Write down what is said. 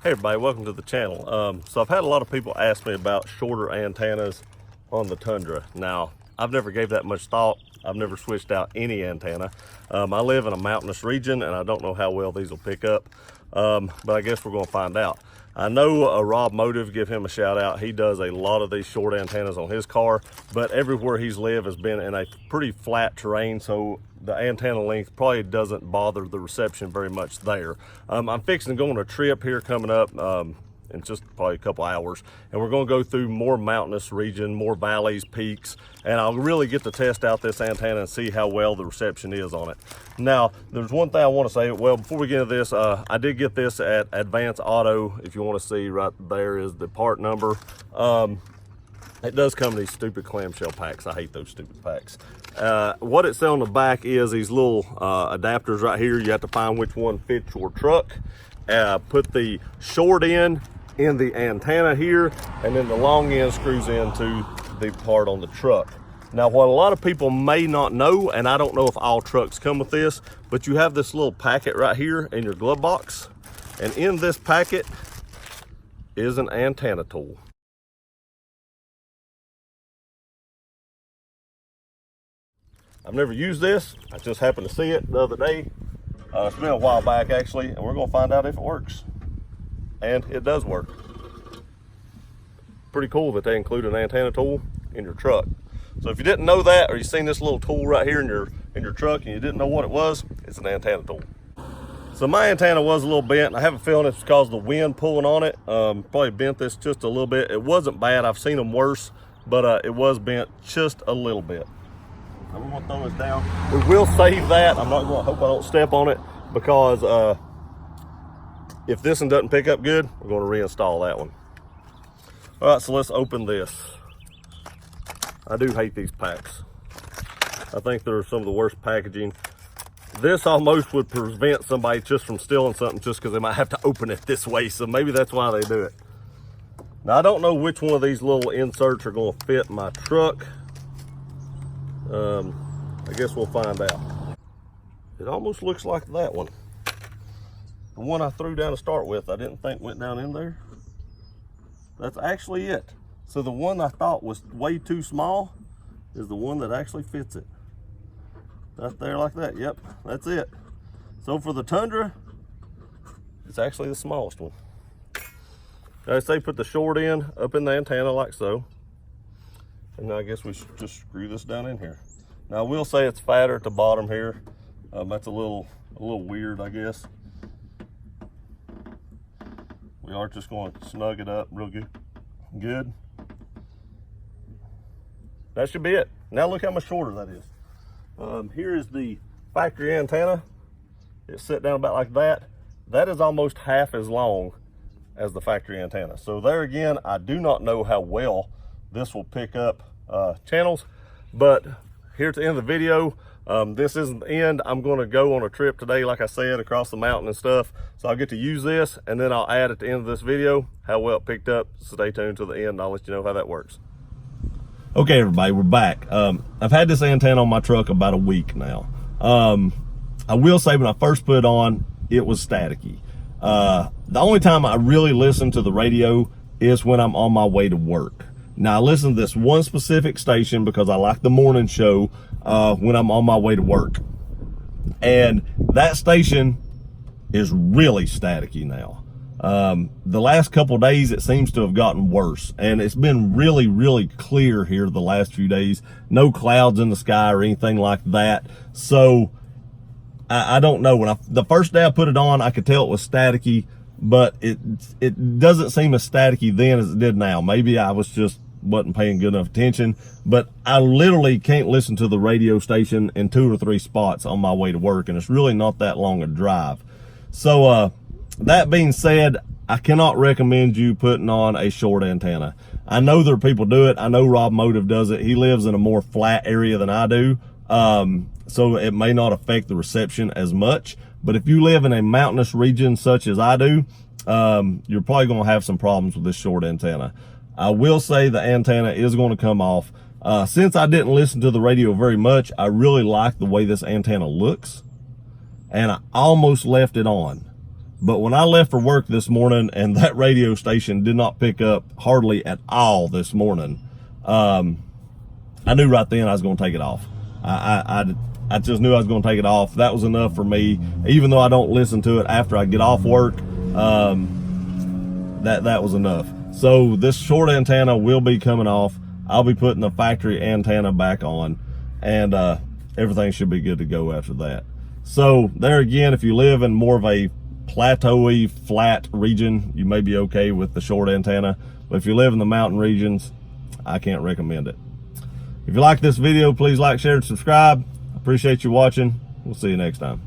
Hey everybody, welcome to the channel. So I've had a lot of people ask me about shorter antennas on the Tundra. Now, I've never gave that much thought. I've never switched out any antenna. I live in a mountainous region and I don't know how well these will pick up, but I guess we're gonna find out. I know Rob Motive, give him a shout out. He does a lot of these short antennas on his car, but everywhere he's lived has been in a pretty flat terrain, so the antenna length probably doesn't bother the reception very much there. I'm fixing to go on a trip here coming up in just probably a couple hours, and we're going to go through more mountainous region, more valleys, peaks, and I'll really get to test out this antenna and see how well the reception is on it. Now, there's one thing I want to say. Well, before we get into this, I did get this at Advance Auto. If you want to see, right there is the part number. It does come in these stupid clamshell packs. I hate those stupid packs. What it says on the back is these little adapters right here. You have to find which one fits your truck. Put the short end in the antenna here, and then the long end screws into the part on the truck. Now, what a lot of people may not know, and I don't know if all trucks come with this, but you have this little packet right here in your glove box, and in this packet is an antenna tool. I've never used this. I just happened to see it the other day. It's been a while back actually, and we're gonna find out if it works. And it does work. Pretty cool that they include an antenna tool in your truck. So if you didn't know that, or you seen this little tool right here in your truck and you didn't know what it was, it's an antenna tool. So my antenna was a little bent. I have a feeling it's because of the wind pulling on it. Probably bent this just a little bit. It wasn't bad. I've seen them worse, but it was bent just a little bit. I'm gonna throw this down. We will save that. I'm not gonna, hope I don't step on it, because if this one doesn't pick up good, we're gonna reinstall that one. All right, so let's open this. I do hate these packs. I think they're some of the worst packaging. This almost would prevent somebody just from stealing something just because they might have to open it this way, so maybe that's why they do it. Now, I don't know which one of these little inserts are gonna fit my truck. I guess we'll find out. It almost looks like that one. The one I threw down to start with, I didn't think went down in there. That's actually it. So the one I thought was way too small is the one that actually fits it. Right there like that, yep, that's it. So for the Tundra, it's actually the smallest one. I say put the short end up in the antenna like so. And I guess we should just screw this down in here. Now I will say it's fatter at the bottom here. That's a little weird, I guess. We are just going to snug it up real good. That should be it. Now look how much shorter that is. Here is the factory antenna. It's set down about like that. That is almost half as long as the factory antenna. So there again, I do not know how well this will pick up channels, but here at the end of the video, this isn't the end. I'm going to go on a trip today, like I said, across the mountain and stuff, so I'll get to use this, and then I'll add at the end of this video how well it picked up. Stay tuned to the end and I'll let you know how that works. Okay everybody, we're back. I've had this antenna on my truck about a week now. I will say when I first put it on, it was staticky. The only time I really listen to the radio is when I'm on my way to work. Now, I listen to this one specific station because I like the morning show when I'm on my way to work. And that station is really staticky now. The last couple of days, it seems to have gotten worse. And it's been really, really clear here the last few days. No clouds in the sky or anything like that. So, I don't know. The first day I put it on, I could tell it was staticky. But it doesn't seem as staticky then as it did now. Maybe I wasn't paying good enough attention, but I literally can't listen to the radio station in 2 or 3 spots on my way to work, and it's really not that long a drive. So that being said, I cannot recommend you putting on a short antenna. I know there are people do it. I know Rob Motive does it. He lives in a more flat area than I do, so it may not affect the reception as much. But if you live in a mountainous region such as I do, you're probably going to have some problems with this short antenna. I will say the antenna is going to come off. Since I didn't listen to the radio very much, I really like the way this antenna looks. And I almost left it on. But when I left for work this morning and that radio station did not pick up hardly at all this morning, I knew right then I was going to take it off. I just knew I was going to take it off. That was enough for me. Even though I don't listen to it after I get off work, that was enough. So this short antenna will be coming off. I'll be putting the factory antenna back on, and everything should be good to go after that. So there again, if you live in more of a plateauy, flat region, you may be okay with the short antenna. But if you live in the mountain regions, I can't recommend it. If you like this video, please like, share, and subscribe. I appreciate you watching. We'll see you next time.